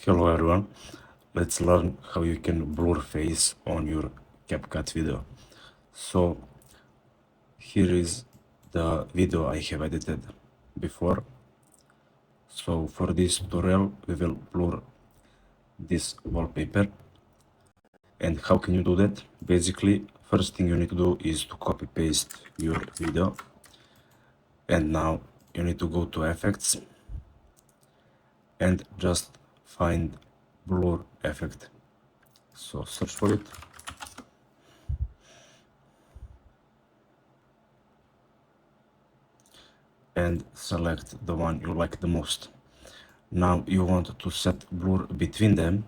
Hello everyone, let's learn how you can blur face on your CapCut video. So here is the video I have edited before. So for this tutorial we will blur this wallpaper. And how can you do that? Basically, first thing you need to do is to copy paste your video. And now you need to go to effects and just find blur effect. So search for it. And select the one you like the most. Now you want to set blur between them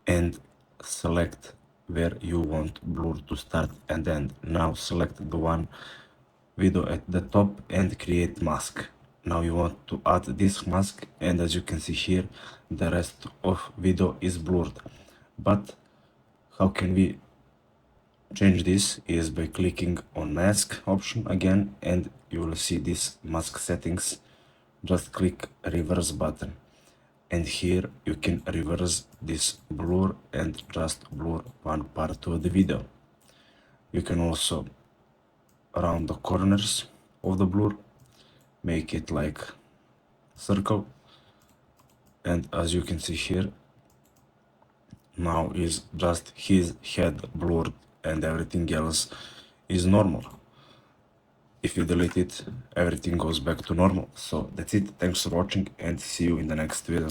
and select where you want blur to start and end. Now select the one video at the top and create mask. Now you want to add this mask, and as you can see here, the rest of video is blurred. But how can we change this? Is by clicking on mask option again, and you will see this mask settings. Just click reverse button, and here you can reverse this blur and just blur one part of the video. You can also round the corners of the blur, make it like circle, and as you can see here, now is just his head blurred and everything else is normal. If you delete it, everything goes back to normal. So that's it. Thanks for watching and see you in the next video.